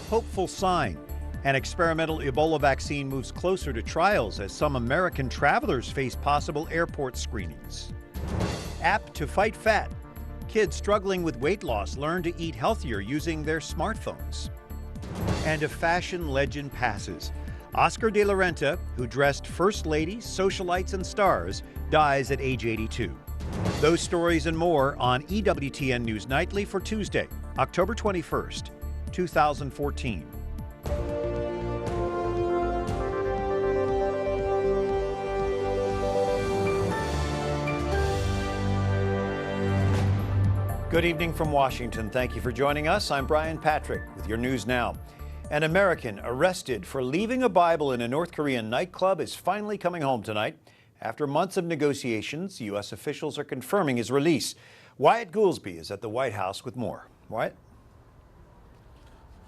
hopeful sign. An experimental Ebola vaccine moves closer to trials as some American travelers face possible airport screenings. App to fight fat. Kids struggling with weight loss learn to eat healthier using their smartphones. And a fashion legend passes. Oscar de la Renta, who dressed first ladies, socialites, and stars, dies at age 82. Those stories and more on EWTN News Nightly for Tuesday, October 21st, 2014. Good evening from Washington. Thank you for joining us. I'm Brian Patrick with your news now. An American arrested for leaving a Bible in a North Korean nightclub is finally coming home tonight. After months of negotiations, U.S. officials are confirming his release. Wyatt Goolsbee is at the White House with more. Wyatt?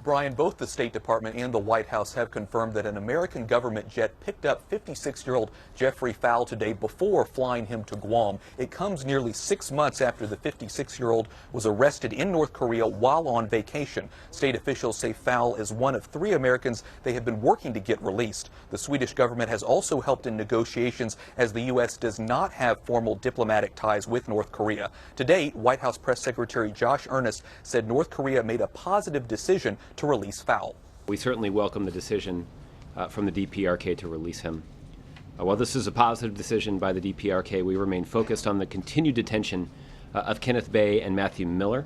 Brian, both the State Department and the White House have confirmed that an American government jet picked up 56-year-old Jeffrey Fowle today before flying him to Guam. It comes nearly 6 months after the 56-year-old was arrested in North Korea while on vacation. State officials say Fowle is one of 3 Americans they have been working to get released. The Swedish government has also helped in negotiations as the U.S. does not have formal diplomatic ties with North Korea. Today, White House Press Secretary Josh Earnest said North Korea made a positive decision to release Fowle. We certainly welcome the decision from the DPRK to release him. While this is a positive decision by the DPRK, we remain focused on the continued detention of Kenneth Bay and Matthew Miller.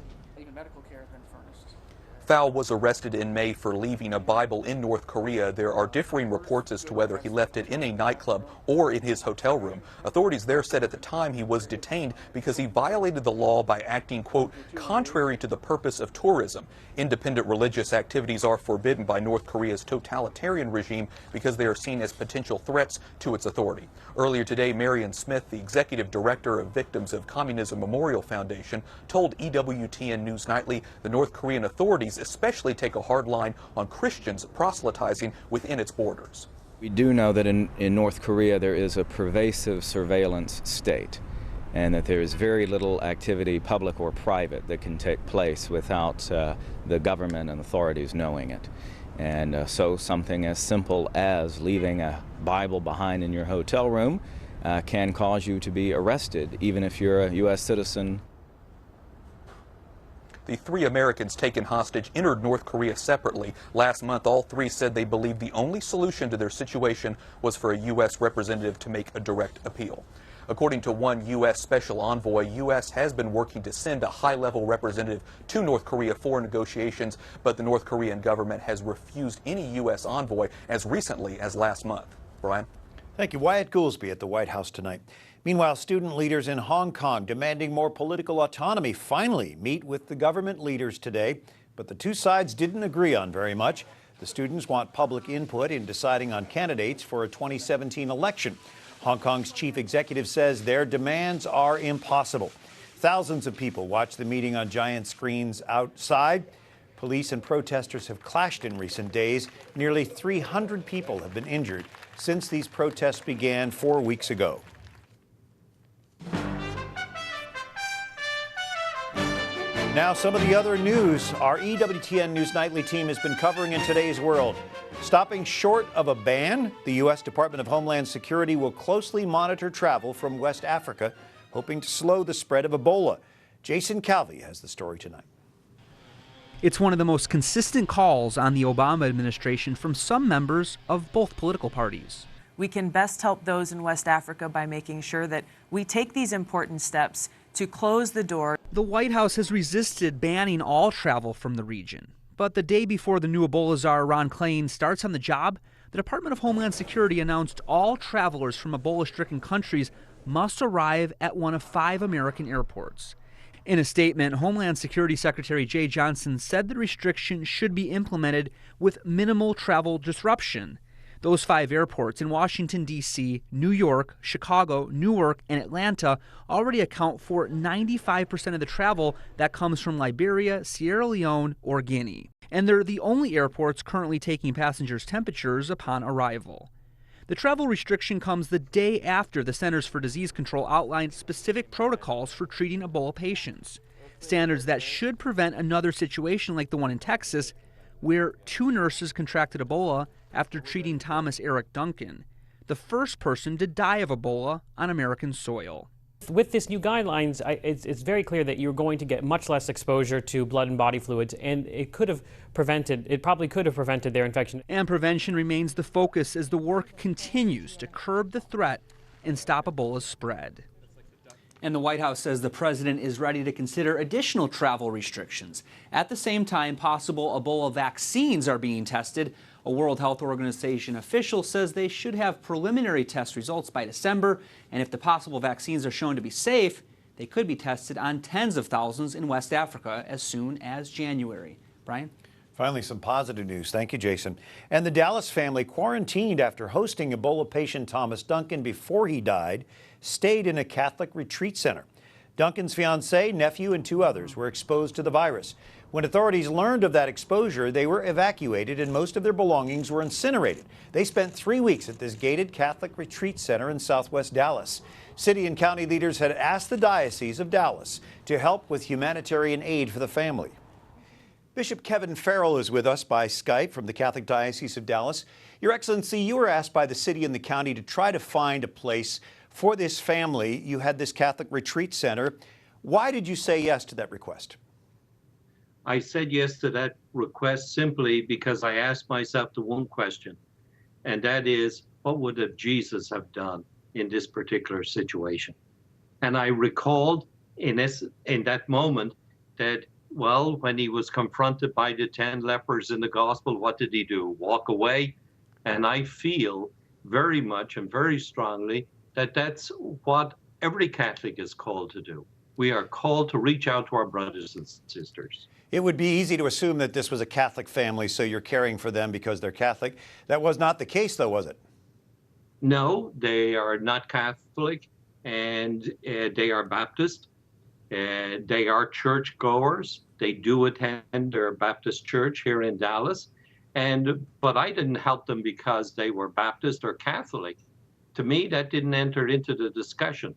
Fowle was arrested in May for leaving a Bible in North Korea. There are differing reports as to whether he left it in a nightclub or in his hotel room. Authorities there said at the time he was detained because he violated the law by acting, quote, contrary to the purpose of tourism. Independent religious activities are forbidden by North Korea's totalitarian regime because they are seen as potential threats to its authority. Earlier today, Marion Smith, the executive director of Victims of Communism Memorial Foundation, told EWTN News Nightly the North Korean authorities especially take a hard line on Christians proselytizing within its borders. We do know that in North Korea there is a pervasive surveillance state, and that there is very little activity, public or private, that can take place without the government and authorities knowing it. And so something as simple as leaving a Bible behind in your hotel room can cause you to be arrested, even if you're a U.S. citizen. The 3 Americans taken hostage entered North Korea separately. Last month, all 3 said they believed the only solution to their situation was for a U.S. representative to make a direct appeal. According to one U.S. special envoy, U.S. has been working to send a high-level representative to North Korea for negotiations, but the North Korean government has refused any U.S. envoy as recently as last month. Brian? Thank you. Wyatt Goolsbee at the White House tonight. Meanwhile, student leaders in Hong Kong demanding more political autonomy finally meet with the government leaders today, but the 2 sides didn't agree on very much. The students want public input in deciding on candidates for a 2017 election. Hong Kong's chief executive says their demands are impossible. Thousands of people watched the meeting on giant screens outside. Police and protesters have clashed in recent days. Nearly 300 people have been injured since these protests began 4 weeks ago. Now, some of the other news our EWTN News Nightly team has been covering in today's world. Stopping short of a ban, the U.S. Department of Homeland Security will closely monitor travel from West Africa, hoping to slow the spread of Ebola. Jason Calvi has the story tonight. It's one of the most consistent calls on the Obama administration from some members of both political parties. We can best help those in West Africa by making sure that we take these important steps to close the door. The White House has resisted banning all travel from the region. But the day before the new Ebola czar, Ron Klain, starts on the job, the Department of Homeland Security announced all travelers from Ebola-stricken countries must arrive at one of 5 American airports. In a statement, Homeland Security Secretary Jay Johnson said the restriction should be implemented with minimal travel disruption. Those 5 airports in Washington, D.C., New York, Chicago, Newark, and Atlanta already account for 95% of the travel that comes from Liberia, Sierra Leone, or Guinea. And they're the only airports currently taking passengers' temperatures upon arrival. The travel restriction comes the day after the Centers for Disease Control outlined specific protocols for treating Ebola patients, standards that should prevent another situation like the one in Texas, where 2 nurses contracted Ebola after treating Thomas Eric Duncan, the first person to die of Ebola on American soil. With this new guidelines, it's very clear that you're going to get much less exposure to blood and body fluids, and it probably could have prevented their infection. And prevention remains the focus as the work continues to curb the threat and stop Ebola's spread. And the White House says the president is ready to consider additional travel restrictions. At the same time, possible Ebola vaccines are being tested. A World Health Organization official says they should have preliminary test results by December, and if the possible vaccines are shown to be safe, they could be tested on tens of thousands in West Africa as soon as January. Brian? Finally, some positive news. Thank you, Jason. And the Dallas family, quarantined after hosting Ebola patient Thomas Duncan before he died, stayed in a Catholic retreat center. Duncan's fiancée, nephew, and 2 others were exposed to the virus. When authorities learned of that exposure, they were evacuated and most of their belongings were incinerated. They spent 3 weeks at this gated Catholic retreat center in southwest Dallas. City and county leaders had asked the Diocese of Dallas to help with humanitarian aid for the family. Bishop Kevin Farrell is with us by Skype from the Catholic Diocese of Dallas. Your Excellency, you were asked by the city and the county to try to find a place for this family. You had this Catholic retreat center. Why did you say yes to that request? I said yes to that request simply because I asked myself the one question, and that is, what would Jesus have done in this particular situation? And I recalled in that moment that, well, when he was confronted by the 10 lepers in the gospel, what did he do? Walk away? And I feel very much and very strongly that that's what every Catholic is called to do. We are called to reach out to our brothers and sisters. It would be easy to assume that this was a Catholic family, so you're caring for them because they're Catholic. That was not the case, though, was it? No, they are not Catholic, and they are Baptist. They are churchgoers. They do attend their Baptist church here in Dallas. But I didn't help them because they were Baptist or Catholic. To me, that didn't enter into the discussion.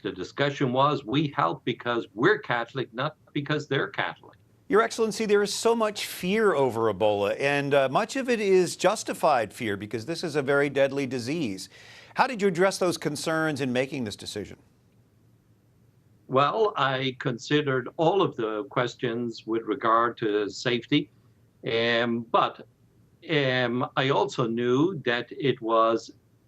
The discussion was we help because we're Catholic, not because they're Catholic. Your Excellency, there is so much fear over Ebola, and much of it is justified fear because this is a very deadly disease. How did you address those concerns in making this decision? Well, I considered all of the questions with regard to safety, but I also knew that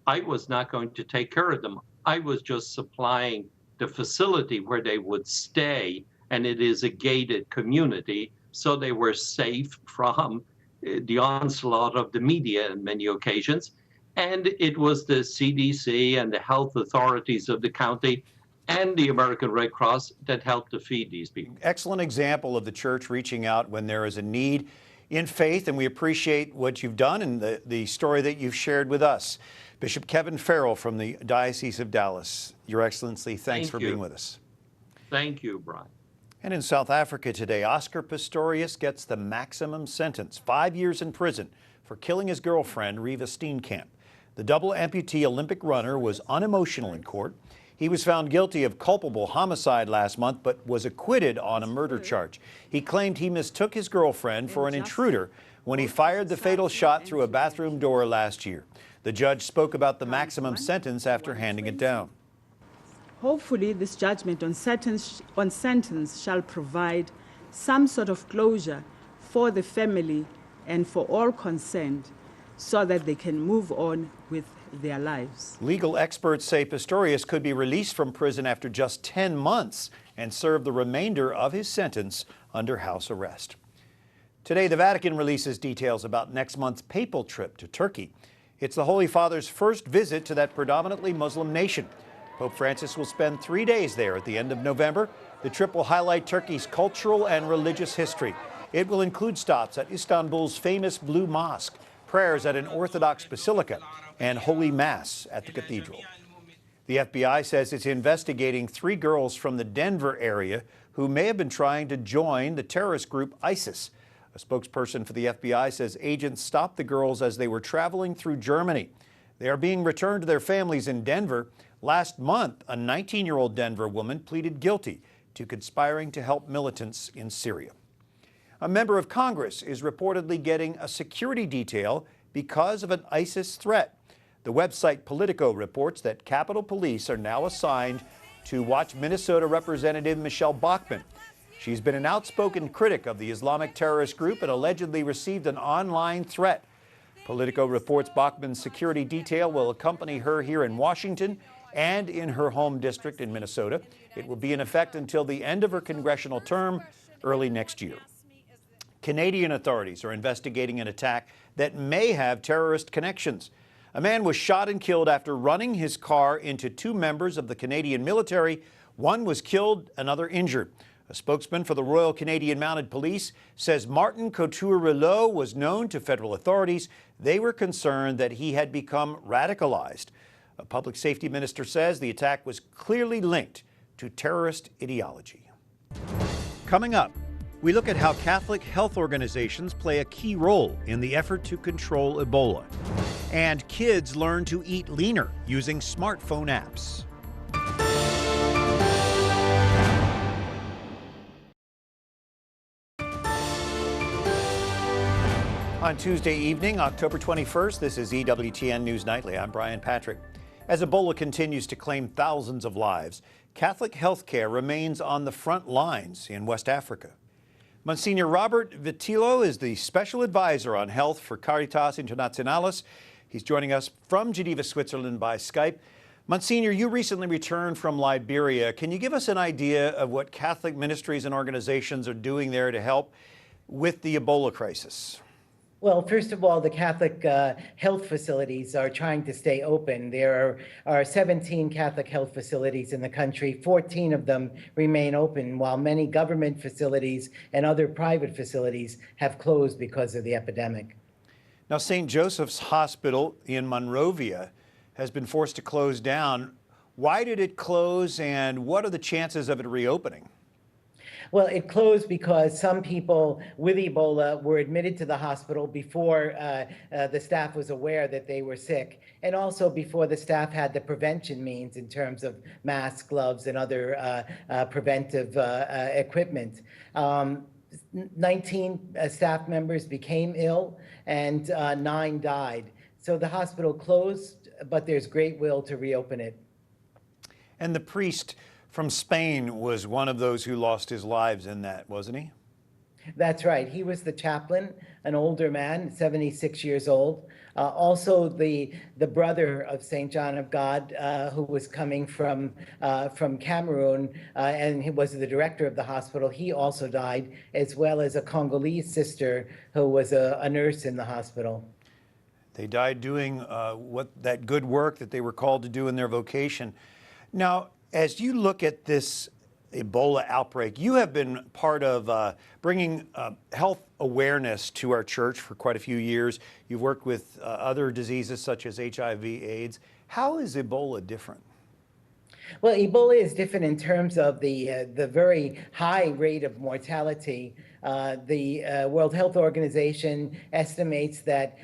I was not going to take care of them. I was just supplying the facility where they would stay, and it is a gated community, so they were safe from the onslaught of the media on many occasions. And it was the CDC and the health authorities of the county and the American Red Cross that helped to feed these people. Excellent example of the church reaching out when there is a need in faith, and we appreciate what you've done and the story that you've shared with us. Bishop Kevin Farrell from the Diocese of Dallas, Your Excellency, thanks for being with us. Thank you, Brian. And in South Africa today, Oscar Pistorius gets the maximum sentence, 5 years in prison for killing his girlfriend, Reva Steenkamp. The double amputee Olympic runner was unemotional in court. He was found guilty of culpable homicide last month, but was acquitted on a murder charge. He claimed he mistook his girlfriend for an intruder when he fired the fatal shot through a bathroom door last year. The judge spoke about the maximum sentence after handing it down. Hopefully, this judgment on sentence shall provide some sort of closure for the family and for all concerned so that they can move on with their lives. Legal experts say Pistorius could be released from prison after just 10 months and serve the remainder of his sentence under house arrest. Today, the Vatican releases details about next month's papal trip to Turkey. It's the Holy Father's first visit to that predominantly Muslim nation. Pope Francis will spend 3 days there at the end of November. The trip will highlight Turkey's cultural and religious history. It will include stops at Istanbul's famous Blue Mosque, prayers at an Orthodox basilica, and Holy Mass at the cathedral. The FBI says it's investigating 3 girls from the Denver area who may have been trying to join the terrorist group ISIS. A spokesperson for the FBI says agents stopped the girls as they were traveling through Germany. They are being returned to their families in Denver. Last month, a 19-year-old Denver woman pleaded guilty to conspiring to help militants in Syria. A member of Congress is reportedly getting a security detail because of an ISIS threat. The website Politico reports that Capitol Police are now assigned to watch Minnesota Representative Michelle Bachmann. She's been an outspoken critic of the Islamic terrorist group and allegedly received an online threat. Politico reports Bachmann's security detail will accompany her here in Washington and in her home district in Minnesota. It will be in effect until the end of her congressional term early next year. Canadian authorities are investigating an attack that may have terrorist connections. A man was shot and killed after running his car into two members of the Canadian military. One was killed, another injured. A spokesman for the Royal Canadian Mounted Police says Martin Couture-Rouleau was known to federal authorities. They were concerned that he had become radicalized. A public safety minister says the attack was clearly linked to terrorist ideology. Coming up, we look at how Catholic health organizations play a key role in the effort to control Ebola. And kids learn to eat leaner using smartphone apps. On Tuesday evening, October 21st, this is EWTN News Nightly. I'm Brian Patrick. As Ebola continues to claim thousands of lives, Catholic healthcare remains on the front lines in West Africa. Monsignor Robert Vitillo is the special advisor on health for Caritas Internationalis. He's joining us from Geneva, Switzerland by Skype. Monsignor, you recently returned from Liberia. Can you give us an idea of what Catholic ministries and organizations are doing there to help with the Ebola crisis? Well, first of all, the Catholic health facilities are trying to stay open. There are 17 Catholic health facilities in the country. 14 of them remain open, while many government facilities and other private facilities have closed because of the epidemic. Now, St. Joseph's Hospital in Monrovia has been forced to close down. Why did it close, and what are the chances of it reopening? Well, it closed because some people with Ebola were admitted to the hospital before the staff was aware that they were sick, and also before the staff had the prevention means in terms of masks, gloves, and other preventive equipment. 19 staff members became ill, and 9 died. So the hospital closed, but there's great will to reopen it. And the priest from Spain was one of those who lost his lives in that, wasn't he? That's right. He was the chaplain, an older man, 76 years old. Also the brother of St. John of God, who was coming from Cameroon, and he was the director of the hospital. He also died, as well as a Congolese sister who was a nurse in the hospital. They died doing that good work that they were called to do in their vocation. Now, as you look at this Ebola outbreak, you have been part of bringing health awareness to our church for quite a few years. You've worked with other diseases such as HIV/AIDS. How is Ebola different? Well, Ebola is different in terms of the very high rate of mortality. The World Health Organization estimates that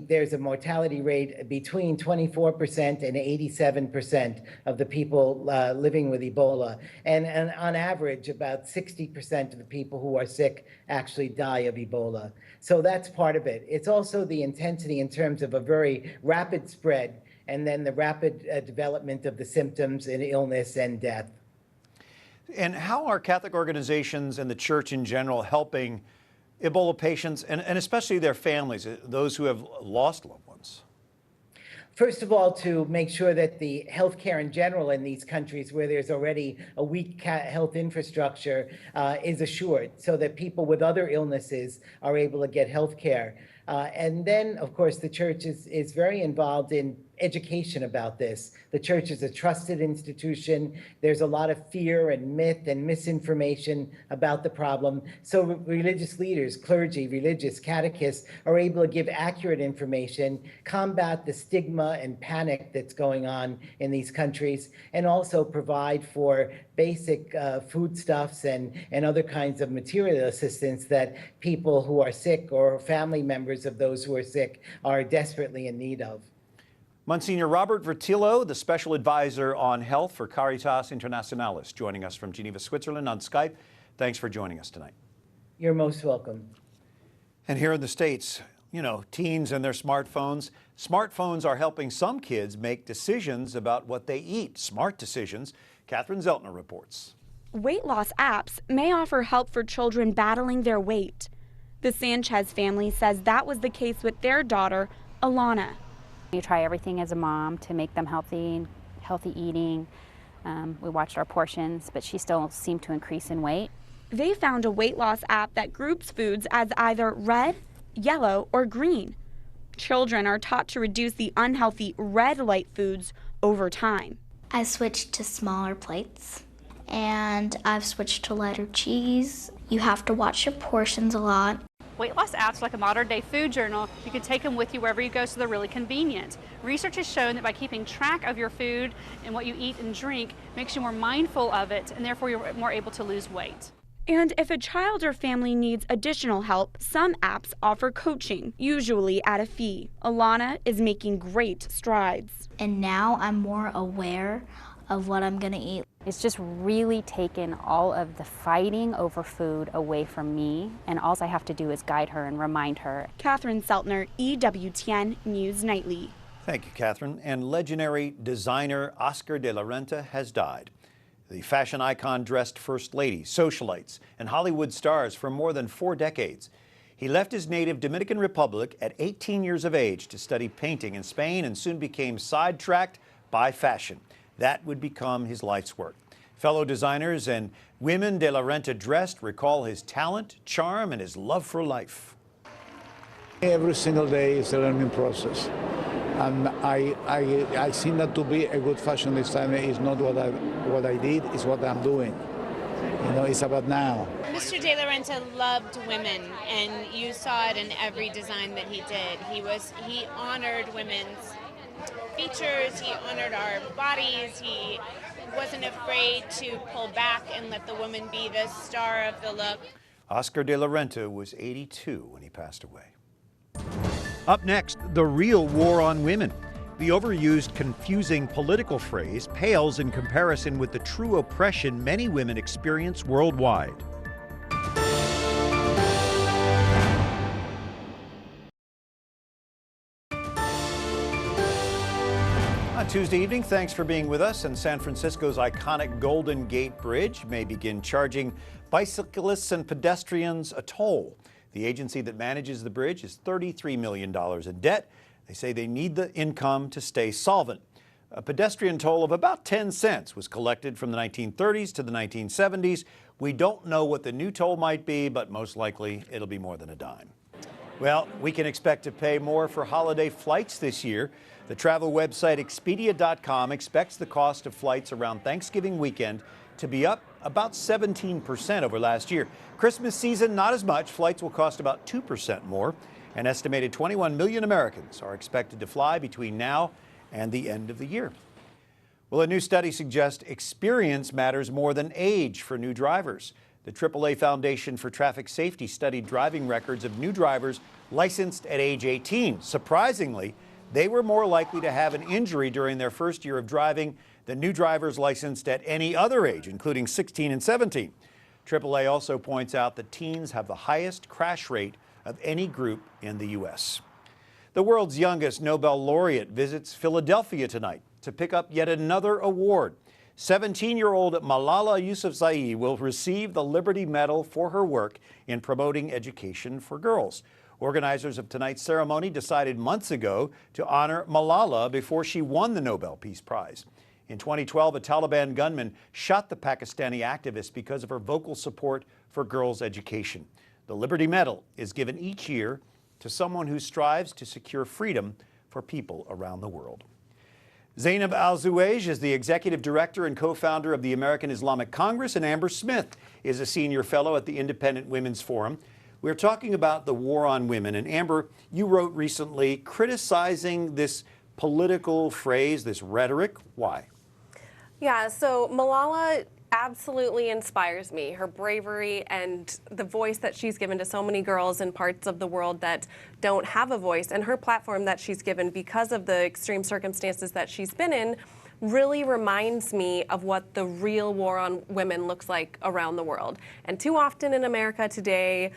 there's a mortality rate between 24% and 87% of the people living with Ebola. And on average, about 60% of the people who are sick actually die of Ebola. So that's part of it. It's also the intensity in terms of a very rapid spread, and then the rapid development of the symptoms and illness and death. And how are Catholic organizations and the church in general helping Ebola patients and especially their families, those who have lost loved ones? First of all, to make sure that the healthcare in general in these countries where there's already a weak health infrastructure is assured, so that people with other illnesses are able to get healthcare. And then, of course, the church is very involved in education about this. The church is a trusted institution. There's a lot of fear and myth and misinformation about the problem. So religious leaders, clergy, religious catechists are able to give accurate information, combat the stigma and panic that's going on in these countries, and also provide for basic foodstuffs and other kinds of material assistance that people who are sick or family members of those who are sick are desperately in need of. Monsignor Robert Vitillo, the Special Advisor on Health for Caritas Internationalis, joining us from Geneva, Switzerland on Skype. Thanks for joining us tonight. You're most welcome. And here in the States, you know, teens and their smartphones. Smartphones are helping some kids make decisions about what they eat. Smart decisions. Catherine Zeltner reports. Weight loss apps may offer help for children battling their weight. The Sanchez family says that was the case with their daughter, Alana. You try everything as a mom to make them healthy eating. We watched our portions, but she still seemed to increase in weight. They found a weight loss app that groups foods as either red, yellow, or green. Children are taught to reduce the unhealthy red light foods over time. I switched to smaller plates, and I've switched to lighter cheese. You have to watch your portions a lot. Weight loss apps like a modern-day food journal, you can take them with you wherever you go, so they're really convenient. Research has shown that by keeping track of your food and what you eat and drink makes you more mindful of it, and therefore you're more able to lose weight. And if a child or family needs additional help, some apps offer coaching, usually at a fee. Alana is making great strides. And now I'm more aware of what I'm gonna eat. It's just really taken all of the fighting over food away from me, and all I have to do is guide her and remind her. Catherine Zeltner, EWTN News Nightly. Thank you, Catherine. And legendary designer Oscar de la Renta has died. The fashion icon dressed first ladies, socialites, and Hollywood stars for more than 4 decades. He left his native Dominican Republic at 18 years of age to study painting in Spain and soon became sidetracked by fashion. That would become his life's work. Fellow designers and women de la Renta dressed recall his talent, charm, and his love for life. Every single day is a learning process. And I think that to be a good fashion designer is not what I did, it's what I'm doing. You know, it's about now. Mr. De La Renta loved women, and you saw it in every design that he did. He honored women's features, he honored our bodies, he wasn't afraid to pull back and let the woman be the star of the look. Oscar de la Renta was 82 when he passed away. Up next, the real war on women. The overused, confusing political phrase pales in comparison with the true oppression many women experience worldwide. On Tuesday evening, thanks for being with us. And San Francisco's iconic Golden Gate Bridge may begin charging bicyclists and pedestrians a toll. The agency that manages the bridge is $33 million in debt. They say they need the income to stay solvent. A pedestrian toll of about 10 cents was collected from the 1930s to the 1970s. We don't know what the new toll might be, but most likely it'll be more than a dime. Well, we can expect to pay more for holiday flights this year. The travel website Expedia.com expects the cost of flights around Thanksgiving weekend to be up about 17% over last year. Christmas season, not as much. Flights will cost about 2% more. An estimated 21 million Americans are expected to fly between now and the end of the year. Well, a new study suggests experience matters more than age for new drivers. The AAA Foundation for Traffic Safety studied driving records of new drivers licensed at age 18. Surprisingly, they were more likely to have an injury during their first year of driving than new drivers licensed at any other age, including 16 and 17. AAA also points out that teens have the highest crash rate of any group in the U.S. The world's youngest Nobel laureate visits Philadelphia tonight to pick up yet another award. 17-year-old Malala Yousafzai will receive the Liberty Medal for her work in promoting education for girls. Organizers of tonight's ceremony decided months ago to honor Malala before she won the Nobel Peace Prize. In 2012, a Taliban gunman shot the Pakistani activist because of her vocal support for girls' education. The Liberty Medal is given each year to someone who strives to secure freedom for people around the world. Zainab Al-Zuwej is the executive director and co-founder of the American Islamic Congress, and Amber Smith is a senior fellow at the Independent Women's Forum. We're talking about the war on women. And Amber, you wrote recently criticizing this political phrase, this rhetoric. Why? Yeah, so Malala absolutely inspires me. Her bravery and the voice that she's given to so many girls in parts of the world that don't have a voice, and her platform that she's given because of the extreme circumstances that she's been in, really reminds me of what the real war on women looks like around the world. And too often in America today,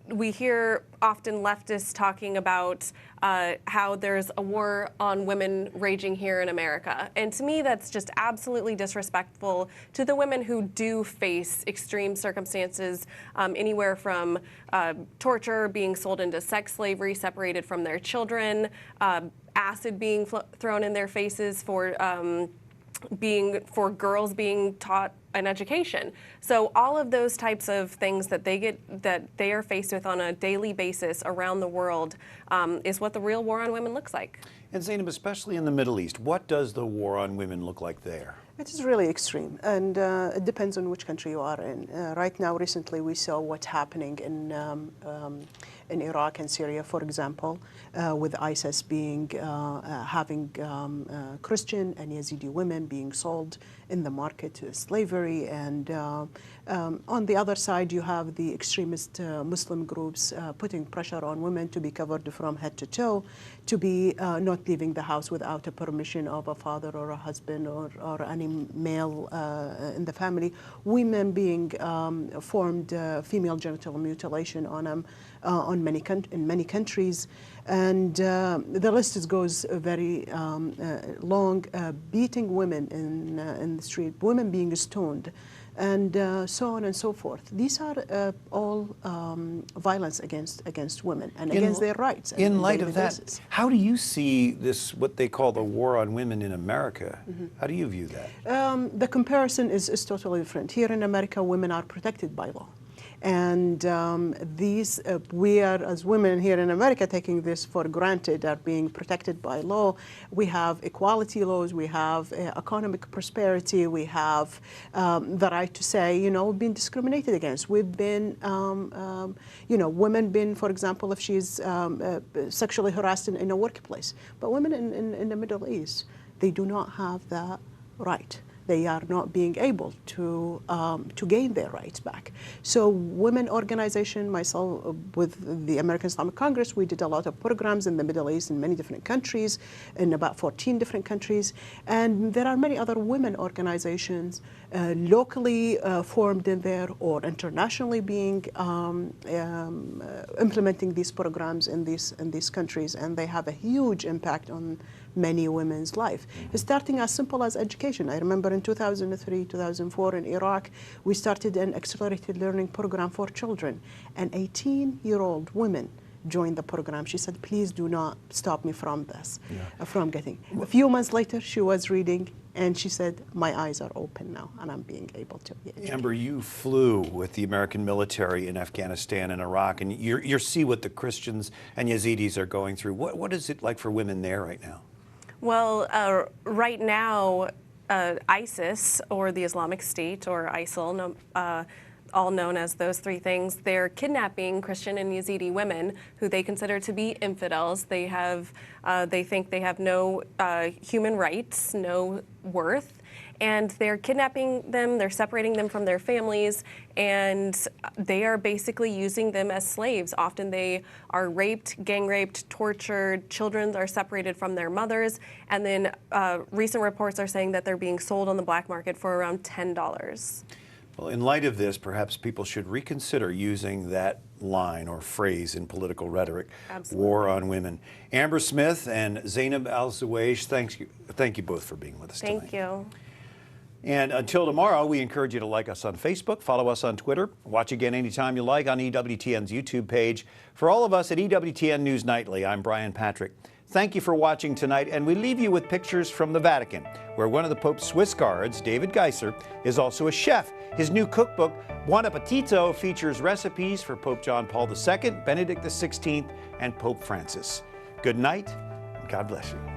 we hear often leftists talking about how there's a war on women raging here in America. And to me, that's just absolutely disrespectful to the women who do face extreme circumstances, anywhere from torture, being sold into sex slavery, separated from their children, acid being thrown in their faces for girls being taught an education. So all of those types of things that they are faced with on a daily basis around the world is what the real war on women looks like. And Zainab, especially in the Middle East, what does the war on women look like there? It is really extreme, and it depends on which country you are in. Right now, recently, we saw what's happening in Iraq and Syria, for example, with ISIS having Christian and Yazidi women being sold in the market to slavery, and on the other side, you have the extremist Muslim groups putting pressure on women to be covered from head to toe, to be not leaving the house without a permission of a father or a husband or any male in the family. Women being formed female genital mutilation on in many countries, and the list goes very long. Beating women in the street, women being stoned, and so on and so forth. These are all violence against women and against their rights. In light of that, how do you see this, what they call the war on women in America? How do you view that? The comparison is totally different. Here in America, women are protected by law. And we are, as women here in America, taking this for granted, are being protected by law. We have equality laws, we have economic prosperity, we have the right to say, we've been discriminated against. We've been, women been, for example, if she's sexually harassed in a workplace. But women in the Middle East, they do not have that right. They are not being able to gain their rights back. So women organization, myself with the American Islamic Congress, we did a lot of programs in the Middle East in many different countries, in about 14 different countries. And there are many other women organizations locally formed in there or internationally being implementing these programs in these countries. And they have a huge impact on many women's life. Starting as simple as education. I remember in 2003, 2004 in Iraq, we started an accelerated learning program for children. An 18-year-old woman joined the program. She said, please do not stop me from this, from getting. A few months later, she was reading, and she said, my eyes are open now, and I'm being able to. Amber, you flew with the American military in Afghanistan and Iraq, and you see what the Christians and Yazidis are going through. What is it like for women there right now? Well, right now, ISIS, or the Islamic State, or ISIL, all known as those three things, they're kidnapping Christian and Yazidi women who they consider to be infidels. They think they have no human rights, no worth, and they're kidnapping them, they're separating them from their families, and they are basically using them as slaves. Often they are raped, gang raped, tortured, children are separated from their mothers, and then recent reports are saying that they're being sold on the black market for around $10. Well, in light of this, perhaps people should reconsider using that line or phrase in political rhetoric. Absolutely. War on women. Amber Smith and Zainab Al-Zawaish, thank you both for being with us tonight. Thank you. And until tomorrow, we encourage you to like us on Facebook, follow us on Twitter, watch again anytime you like on EWTN's YouTube page. For all of us at EWTN News Nightly, I'm Brian Patrick. Thank you for watching tonight, and we leave you with pictures from the Vatican, where one of the Pope's Swiss guards, David Geiser, is also a chef. His new cookbook, Buon Appetito, features recipes for Pope John Paul II, Benedict XVI, and Pope Francis. Good night, and God bless you.